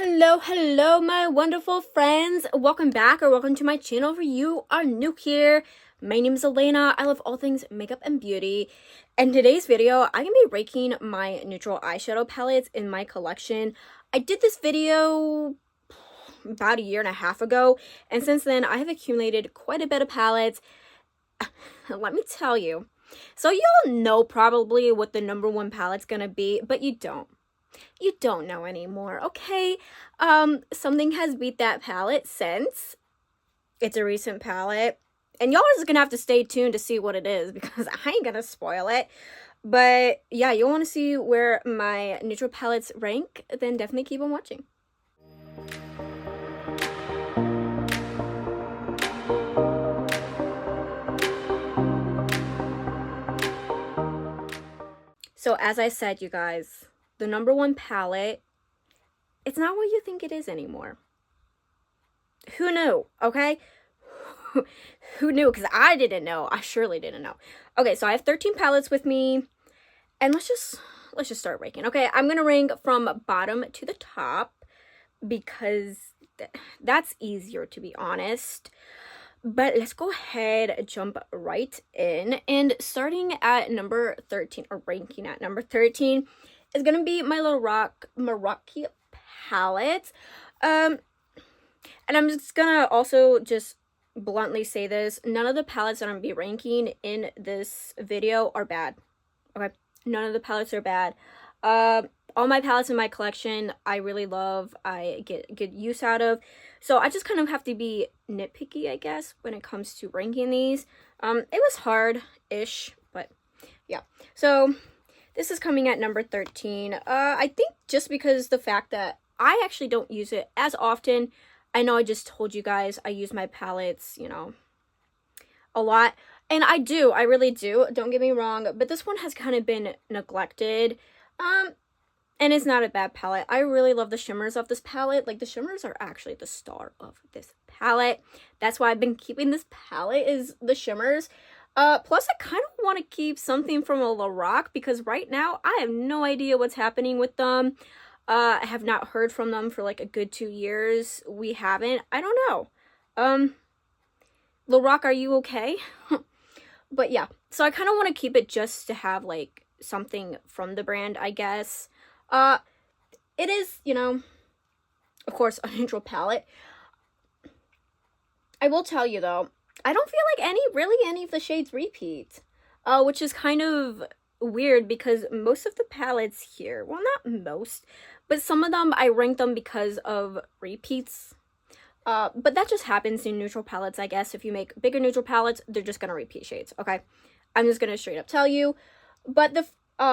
Hello, my wonderful friends. Welcome back or welcome to my channel if you are new here. My name is Elena. I love all things makeup and beauty. In today's video, I'm going to be ranking my neutral eyeshadow palettes in my collection. I did this video about a year and a half ago, and since then, I have accumulated quite a bit of palettes. Let me tell you. So y'all know probably what the number one palette's going to be, but you don't. You don't know anymore, okay? Something has beat that palette since it's a recent palette. And y'all are just gonna have to stay tuned to see what it is because I ain't gonna spoil it. But yeah, you want to see where my neutral palettes rank, then definitely keep on watching. So as I said, you guys, the number one palette, it's not what you think it is anymore. Who knew, okay? Who knew? Because I didn't know. I surely didn't know. Okay, so I have 13 palettes with me. And let's just start ranking. Okay, I'm going to rank from bottom to the top because that's easier, to be honest. But let's go ahead, jump right in. And starting at number 13, or ranking at number 13, is going to be my Little Rock Meraki palette. And I'm just going to also just bluntly say this. None of the palettes that I'm going to be ranking in this video are bad. Okay? None of the palettes are bad. All my palettes in my collection, I really love. I get good use out of. So I just kind of have to be nitpicky, I guess, when it comes to ranking these. It was hard-ish, but yeah. So this is coming at number 13. I think just because the fact that I actually don't use it as often. I know I just told you guys I use my palettes, you know, a lot. And I do. I really do. Don't get me wrong. But this one has kind of been neglected. And it's not a bad palette. I really love the shimmers of this palette. Like, the shimmers are actually the star of this palette. That's why I've been keeping this palette, is the shimmers. Plus, I kind of want to keep something from a Lorac because right now I have no idea what's happening with them. I have not heard from them for like a good 2 years. We haven't. I don't know. Lorac, are you okay? But yeah, so I kind of want to keep it just to have like something from the brand, I guess. It is, you know, of course, a neutral palette. I will tell you though, I don't feel like any of the shades repeat, which is kind of weird because most of the palettes here, well, not most, but some of them I rank them because of repeats. But that just happens in neutral palettes, I guess. If you make bigger neutral palettes, they're just gonna repeat shades, okay? I'm just gonna straight up tell you. But the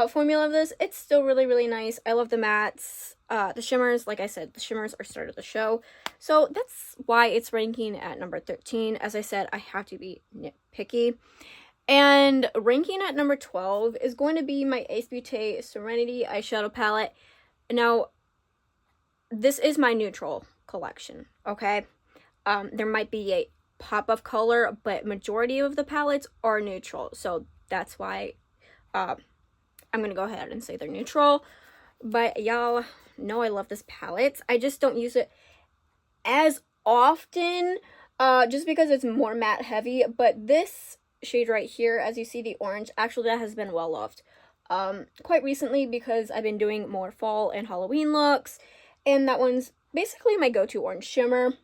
formula of this, it's still really, really nice. I love the mattes. The shimmers, like I said, the shimmers are start of the show. So that's why it's ranking at number 13. As I said, I have to be nitpicky. And ranking at number 12 is going to be my Ace Beauté Serenity eyeshadow palette. Now, this is my neutral collection, okay? There might be a pop of color, but majority of the palettes are neutral. So that's why I'm going to go ahead and say they're neutral. But y'all know I love this palette. I just don't use it as often just because it's more matte heavy. But this shade right here, as you see, the orange, actually that has been well loved quite recently because I've been doing more fall and Halloween looks, and that one's basically my go-to orange shimmer.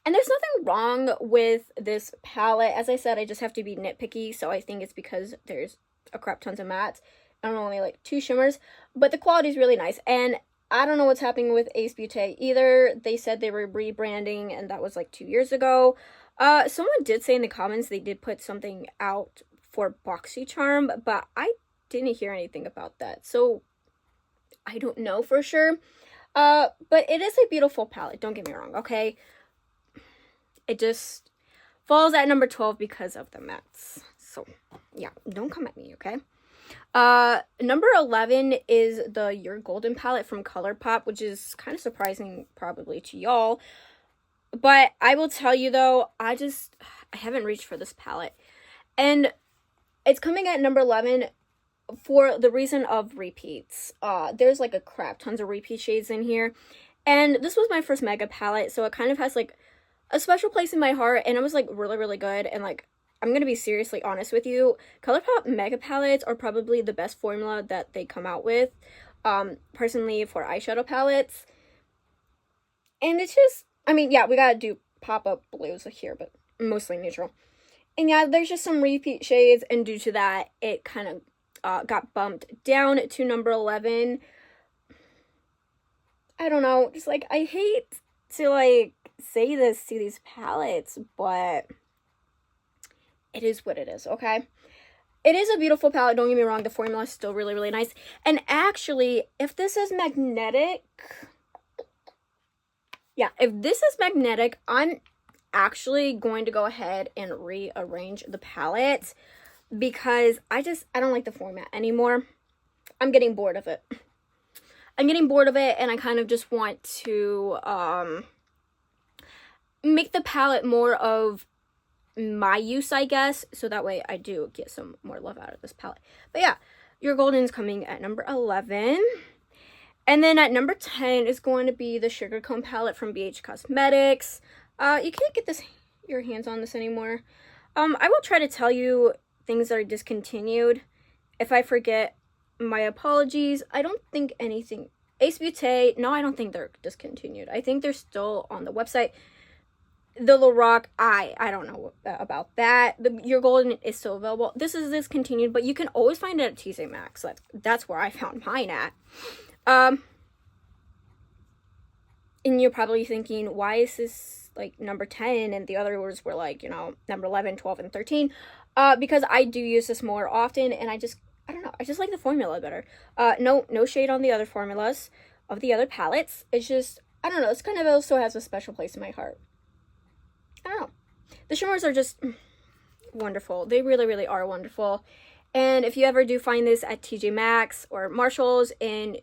And there's nothing wrong with this palette. As I said, I just have to be nitpicky, so I think it's because there's a crap tons of mattes and only like 2 shimmers, but the quality is really nice. And I don't know what's happening with Ace Beauté either. They said they were rebranding, and that was like 2 years ago. Someone did say in the comments they did put something out for BoxyCharm, but I didn't hear anything about that, so I don't know for sure. But it is a beautiful palette, don't get me wrong, okay? It just falls at number 12 because of the mattes. So, yeah, don't come at me, okay? Number 11 is the Your Golden palette from ColourPop, which is kind of surprising probably to y'all. But I will tell you though, I haven't reached for this palette. And it's coming at number 11 for the reason of repeats. There's like a crap tons of repeat shades in here. And this was my first Mega palette, so it kind of has like a special place in my heart, and it was like really, really good. And like, I'm gonna be seriously honest with you, ColourPop Mega palettes are probably the best formula that they come out with, personally, for eyeshadow palettes. And it's just, I mean, yeah, we gotta do pop-up blues here, but mostly neutral. And yeah, there's just some repeat shades, and due to that, it kind of got bumped down to number 11. I don't know, just like, I hate to like say this to these palettes, but it is what it is, okay? It is a beautiful palette, don't get me wrong, the formula is still really, really nice. And actually, if this is magnetic, yeah, if this is magnetic, I'm actually going to go ahead and rearrange the palette because I don't like the format anymore. I'm getting bored of it. And I kind of just want to make the palette more of my use, I guess, so that way I do get some more love out of this palette. But yeah, Your Golden's coming at number 11. And then at number 10 is going to be the Sugar Cone palette from BH Cosmetics. You can't get your hands on this anymore. I will try to tell you things that are discontinued. If I forget, my apologies. I don't think anything... Ace Beauté, no, I don't think they're discontinued. I think they're still on the website. The Lorac, I don't know about that. Your Golden is still available. This is discontinued, but you can always find it at TJ Maxx. That's where I found mine at. And you're probably thinking, why is this like number 10 and the others were like, you know, number 11, 12, and 13? Because I do use this more often, and I don't know, I just like the formula better. No shade on the other formulas of the other palettes. It's just, I don't know, this kind of also has a special place in my heart. I don't know. The shimmers are just wonderful. They really, really are wonderful. And if you ever do find this at TJ Maxx or Marshall's and,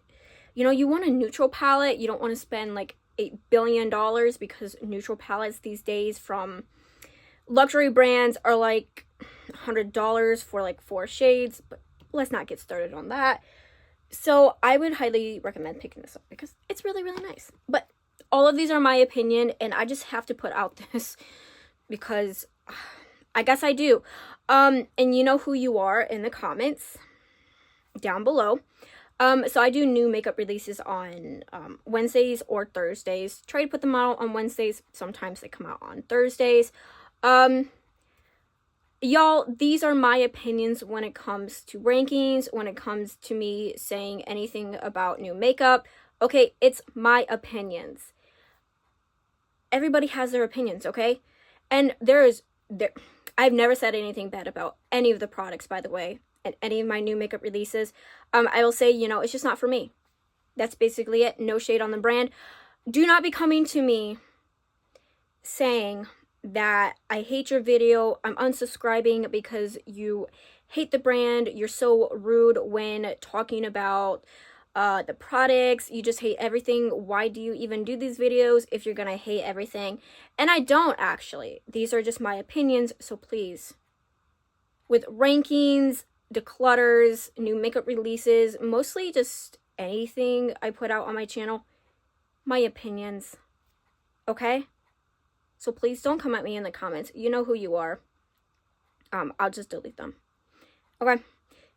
you know, you want a neutral palette, you don't want to spend like $8 billion, because neutral palettes these days from luxury brands are like $100 for like 4 shades, but let's not get started on that. So I would highly recommend picking this up because it's really, really nice. But all of these are my opinion, and I just have to put out this because I guess I do. And you know who you are in the comments down below. So I do new makeup releases on Wednesdays or Thursdays. Try to put them out on Wednesdays. Sometimes they come out on Thursdays. Y'all, these are my opinions when it comes to rankings, when it comes to me saying anything about new makeup. Okay, it's my opinions. Everybody has their opinions, okay? And I've never said anything bad about any of the products, by the way, and any of my new makeup releases. I will say, you know, it's just not for me. That's basically it. No shade on the brand. Do not be coming to me saying that I hate your video, I'm unsubscribing because you hate the brand, you're so rude when talking about the products, you just hate everything. Why do you even do these videos if you're gonna hate everything? And I don't, actually. These are just my opinions, so please. With rankings, declutters, new makeup releases, mostly just anything I put out on my channel, my opinions, okay? So please don't come at me in the comments. You know who you are. I'll just delete them. Okay.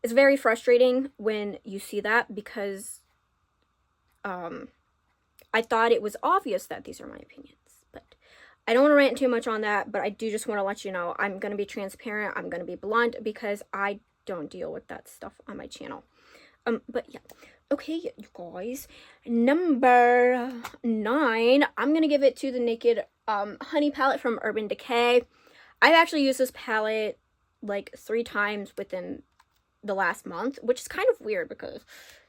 It's very frustrating when you see that because I thought it was obvious that these are my opinions. But I don't want to rant too much on that, but I do just want to let you know I'm going to be transparent. I'm going to be blunt because I don't deal with that stuff on my channel. But yeah. Okay, you guys. Number 9. I'm going to give it to the Naked Honey palette from Urban Decay. I've actually used this palette like 3 times within the last month, which is kind of weird because,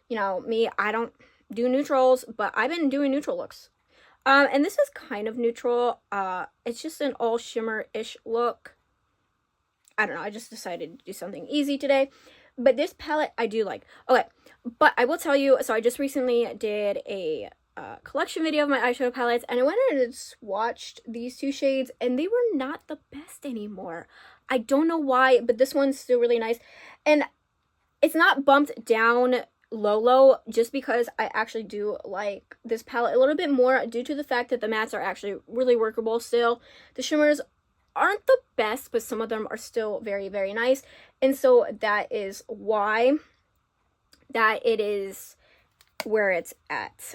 you know, me, I don't do neutrals, but I've been doing neutral looks. And this is kind of neutral. It's just an all shimmer-ish look. I don't know, I just decided to do something easy today. But this palette I do like. Okay, but I will tell you, so I just recently did a collection video of my eyeshadow palettes, and I went and swatched these 2 shades, and they were not the best anymore. I don't know why, but this one's still really nice. And it's not bumped down low just because I actually do like this palette a little bit more due to the fact that the mattes are actually really workable still. The shimmers aren't the best, but some of them are still very, very nice. And so that is why that it is where it's at.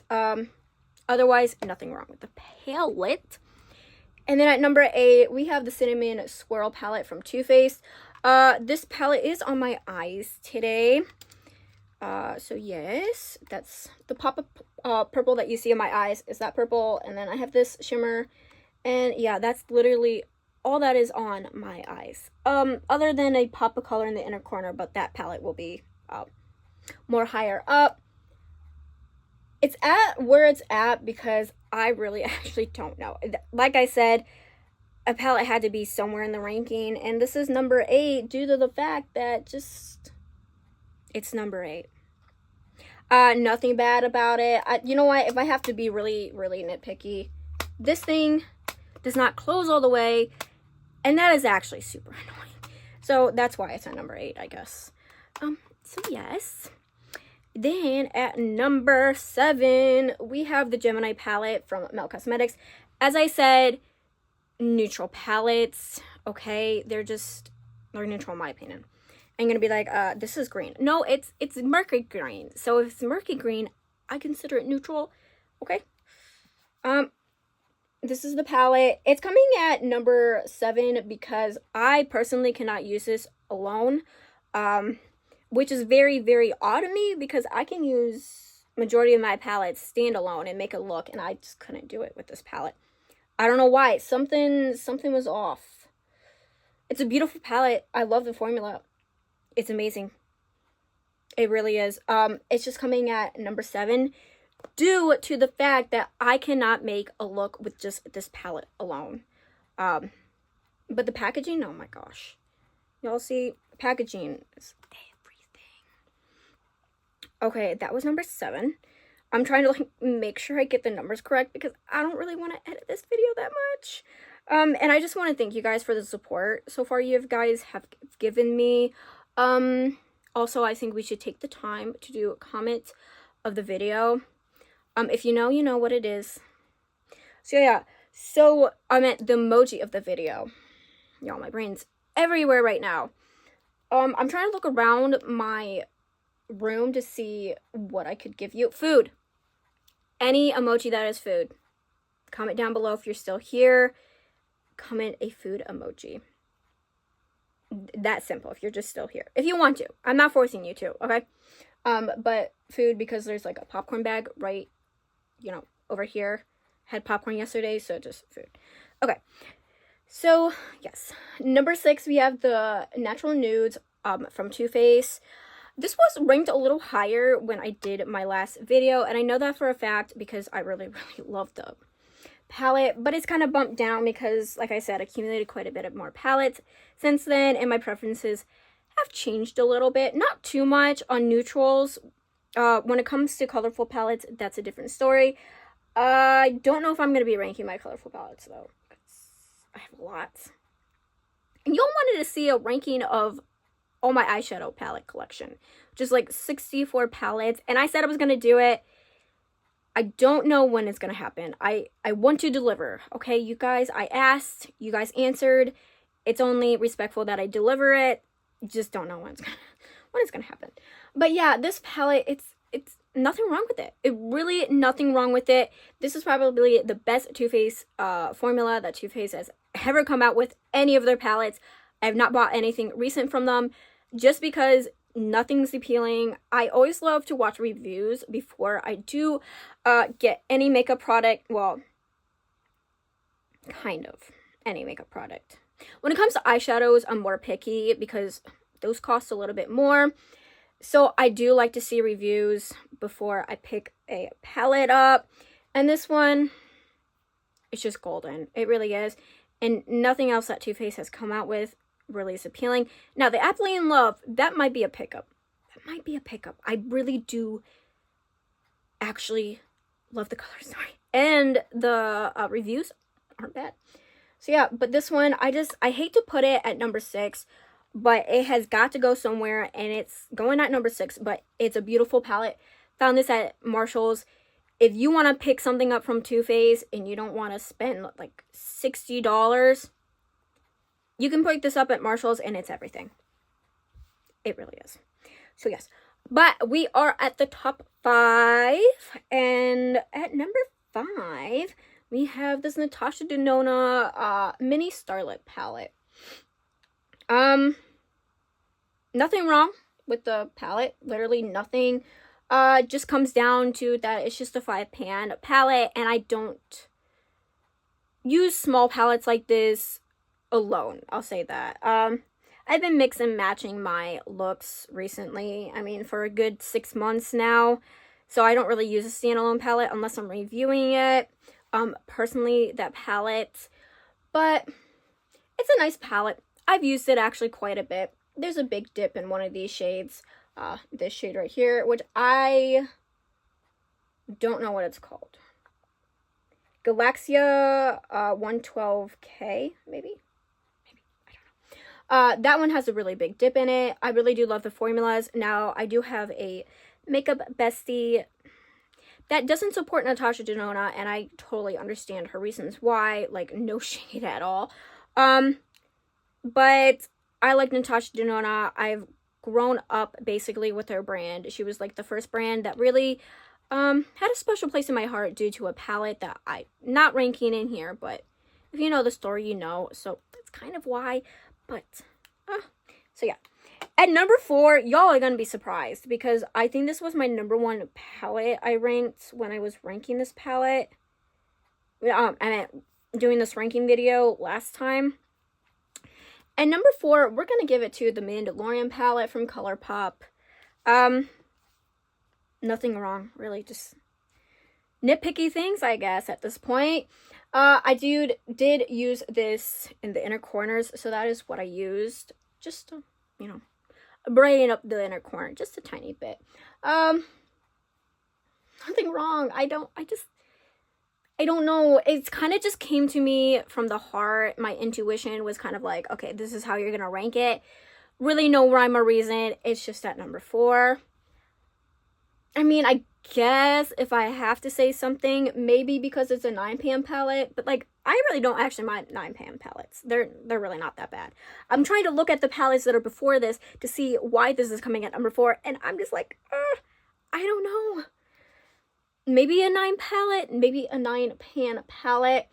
Otherwise, nothing wrong with the palette. And then at number 8, we have the Cinnamon Swirl palette from Too Faced. This palette is on my eyes today. So yes, that's the pop of purple that you see in my eyes is that purple. And then I have this shimmer. And yeah, that's literally all that is on my eyes. Other than a pop of color in the inner corner, but that palette will be more higher up. It's at where it's at because I really actually don't know. Like I said, a palette had to be somewhere in the ranking, and this is number 8 due to the fact that just it's number 8. Nothing bad about it. You know what? If I have to be really, really nitpicky, this thing does not close all the way, and that is actually super annoying. So that's why it's at number 8, I guess. So yes. Then at number 7, we have the Gemini palette from Melt Cosmetics. As I said, neutral palettes, okay? They're neutral in my opinion. I'm gonna be like, this is green. No, it's murky green. So if it's murky green, I consider it neutral, okay? This is the palette. It's coming at number 7 because I personally cannot use this alone. Which is very, very odd to me because I can use majority of my palettes standalone and make a look, and I just couldn't do it with this palette. I don't know why. Something was off. It's a beautiful palette. I love the formula. It's amazing. It really is. It's just coming at number 7 due to the fact that I cannot make a look with just this palette alone. But the packaging, oh my gosh. Y'all see, packaging is okay, that was number 7. I'm trying to make sure I get the numbers correct because I don't really want to edit this video that much. And I just want to thank you guys for the support so far you guys have given me. Also, I think we should take the time to do a comment of the video. If you know, you know what it is. So yeah, so I meant the emoji of the video. Y'all, my brain's everywhere right now. I'm trying to look around my room to see what I could give you. Food. Any emoji that is food. Comment down below if you're still here. Comment a food emoji. That simple, if you're just still here. If you want to. I'm not forcing you to, okay? But food, because there's like a popcorn bag right, you know, over here. Had popcorn yesterday, so just food. Okay. So, yes. Number 6, we have the Natural Nudes from Too Faced. This was ranked a little higher when I did my last video, and I know that for a fact because I really, really love the palette, but it's kind of bumped down because, like I said, I accumulated quite a bit of more palettes since then, and my preferences have changed a little bit. Not too much on neutrals. When it comes to colorful palettes, that's a different story. I don't know if I'm going to be ranking my colorful palettes, though. I have a lot. And y'all wanted to see a ranking of all my eyeshadow palette collection, which is like 64 palettes, and I said I was going to do it. I don't know when it's going to happen. I want to deliver, okay, you guys? I asked, you guys answered. It's only respectful that I deliver it. Just don't know when it's gonna happen. But yeah, this palette, it's nothing wrong with it. It really nothing wrong with it. This is probably the best Too Faced formula that Too Faced has ever come out with any of their palettes. I have not bought anything recent from them just because nothing's appealing. I always love to watch reviews before I do get any makeup product. Well, kind of any makeup product. When it comes to eyeshadows, I'm more picky because those cost a little bit more. So I do like to see reviews before I pick a palette up. And this one, it's just golden. It really is. And nothing else that Too Faced has come out with really is appealing. Now, the Aptly in Love, that might be a pickup. That might be a pickup. I really do actually love the color story. And the reviews aren't bad. So yeah, but this one, I hate to put it at number 6. but it has got to go somewhere, and it's going at number 6, but it's a beautiful palette. Found this at Marshall's. If you want to pick something up from Too Faced and you don't want to spend like $60, you can pick this up at Marshall's, and it's everything. It really is. So yes, but we are at the top 5, and at number 5 we have this Natasha Denona mini Starlit palette. Nothing wrong with the palette, literally nothing. Just comes down to that it's just a 5-pan palette, and I don't use small palettes like this alone, I'll say that. I've been mix and matching my looks recently, I mean for a good 6 months now, so I don't really use a standalone palette unless I'm reviewing it, personally, that palette, but it's a nice palette. I've used it actually quite a bit. There's a big dip in one of these shades, this shade right here, which I don't know what it's called. Galaxia 112K, maybe, I don't know. That one has a really big dip in it. I really do love the formulas. Now, I do have a makeup bestie that doesn't support Natasha Denona, and I totally understand her reasons why, like, no shade at all. But I like Natasha Denona. I've grown up basically with her brand. She was like the first brand that really had a special place in my heart due to a palette that I'm not ranking in here, but if you know the story, you know, so that's kind of why. But so yeah, at number 4, y'all are gonna be surprised because I think this was my number 1 palette I ranked when I was ranking this palette. I meant doing this ranking video last time. And number 4, we're going to give it to the Mandalorian palette from ColourPop. Nothing wrong, really, just nitpicky things, I guess, at this point. I did use this in the inner corners, so that is what I used. Just to, you know, brighten up the inner corner, just a tiny bit. Nothing wrong. I don't know. It's kind of just came to me from the heart. My intuition was kind of like, okay, this is how you're going to rank it. Really no rhyme or reason. It's just at number 4. I mean, I guess if I have to say something, maybe because it's a 9-pan palette, but like, I really don't actually mind 9-pan palettes. They're really not that bad. I'm trying to look at the palettes that are before this to see why this is coming at number 4, and I'm just like, I don't know. Maybe a 9 palette, maybe a 9-pan palette.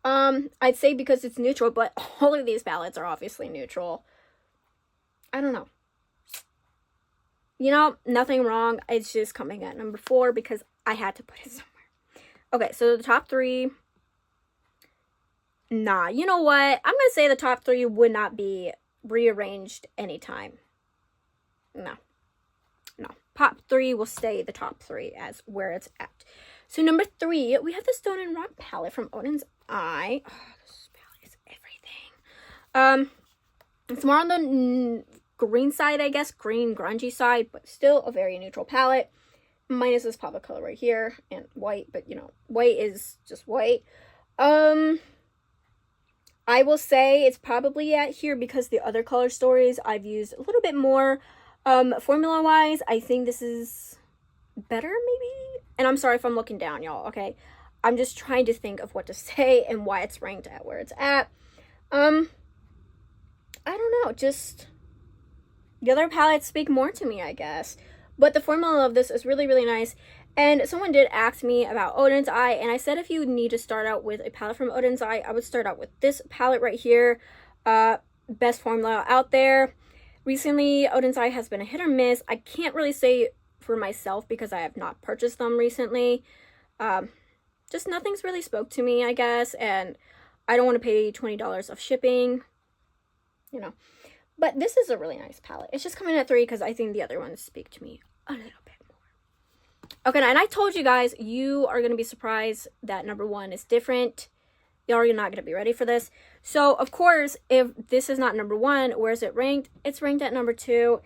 I'd say because it's neutral, but all of these palettes are obviously neutral. I don't know. You know, nothing wrong. It's just coming at number 4 because I had to put it somewhere. Okay, so the top 3. Nah, you know what? I'm going to say the top 3 would not be rearranged anytime. No. Top 3 will stay the top 3 as where it's at. So number 3, we have the Stone and Rock palette from Oden's Eye. Oh, this palette is everything. It's more on the green side, I guess. Green, grungy side, but still a very neutral palette. Minus this pop of color right here and white, but you know, white is just white. I will say it's probably at here because the other color stories I've used a little bit more. Formula wise, I think this is better maybe, and I'm sorry if I'm looking down, y'all, okay? I'm just trying to think of what to say and why it's ranked at where it's at. I don't know, just the other palettes speak more to me, I guess, but the formula of this is really, really nice. And someone did ask me about Oden's Eye, and I said if you need to start out with a palette from Oden's Eye, I would start out with this palette right here. Best formula out there. Recently, Oden's Eye has been a hit or miss. I can't really say for myself because I have not purchased them recently. Just nothing's really spoke to me, I guess, and I don't want to pay $20 of shipping, you know. But this is a really nice palette. It's just coming at 3 because I think the other ones speak to me a little bit more. Okay, and I told you guys, you are going to be surprised that number 1 is different. Y'all are not going to be ready for this. So, of course, if this is not number 1, where is it ranked? It's ranked at number 2.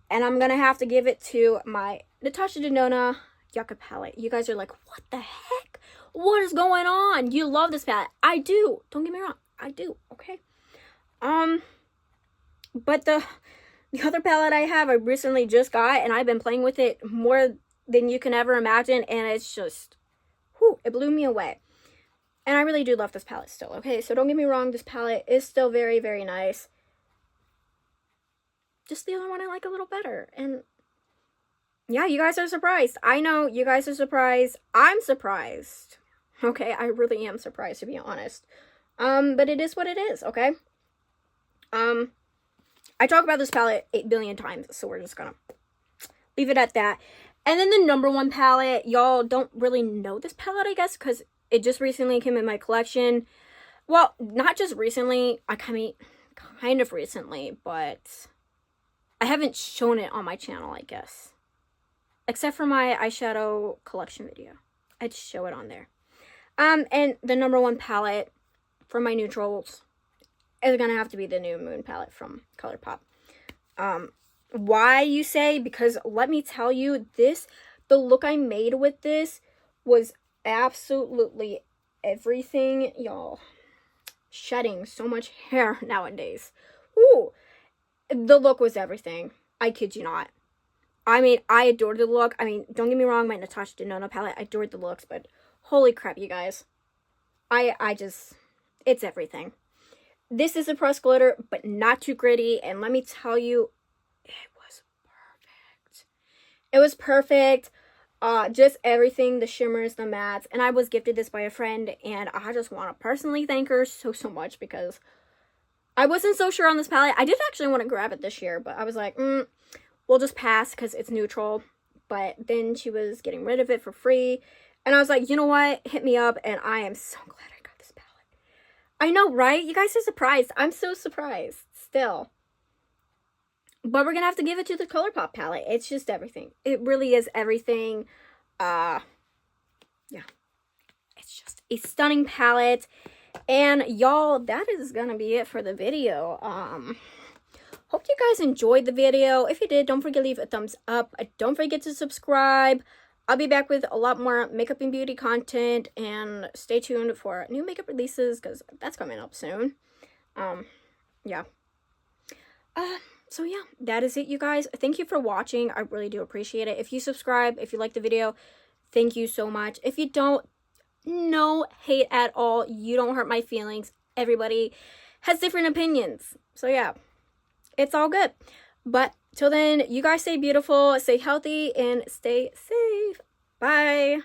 And I'm going to have to give it to my Natasha Denona Yucca palette. You guys are like, what the heck? What is going on? You love this palette. I do. Don't get me wrong. I do. Okay. But the other palette I have, I recently just got, and I've been playing with it more than you can ever imagine, and it's just, whew, it blew me away. And I really do love this palette still, okay? So don't get me wrong, this palette is still very, very nice. Just the other one I like a little better. And yeah, you guys are surprised. I know you guys are surprised. I'm surprised. Okay, I really am surprised, to be honest. But it is what it is, okay? I talk about this palette 8 billion times, so we're just gonna leave it at that. And then the number one palette, y'all don't really know this palette, I guess, because it just recently came in my collection. Well, not just recently, kind of recently, but I haven't shown it on my channel, I guess. Except for my eyeshadow collection video. I'd show it on there. And the number one palette for my neutrals is gonna have to be the new Moon palette from ColourPop. Why, you say? Because let me tell you, the look I made with this was absolutely everything, y'all. Shedding so much hair nowadays. Ooh, the look was everything. I kid you not. I mean, I adored the look. I mean, don't get me wrong, my Natasha Denona palette, I adored the looks, but holy crap, you guys. I just, it's everything. This is a pressed glitter, but not too gritty, and let me tell you, it was perfect. It was perfect. Just everything, the shimmers, the mattes, and I was gifted this by a friend, and I just want to personally thank her so much, because I wasn't so sure on this palette. I did actually want to grab it this year, but I was like, we'll just pass because it's neutral. But then she was getting rid of it for free, and I was like, you know what, hit me up, and I am so glad I got this palette. I know, right? You guys are surprised. I'm so surprised still. But we're gonna have to give it to the ColourPop palette. It's just everything. It really is everything. Yeah. It's just a stunning palette. And y'all, that is gonna be it for the video. Hope you guys enjoyed the video. If you did, don't forget to leave a thumbs up. Don't forget to subscribe. I'll be back with a lot more makeup and beauty content, and stay tuned for new makeup releases, because that's coming up soon. Yeah. So yeah, that is it, you guys. Thank you for watching. I really do appreciate it. If you subscribe, if you like the video, thank you so much. If you don't, no hate at all. You don't hurt my feelings. Everybody has different opinions. So yeah, it's all good. But till then, you guys stay beautiful, stay healthy, and stay safe. Bye.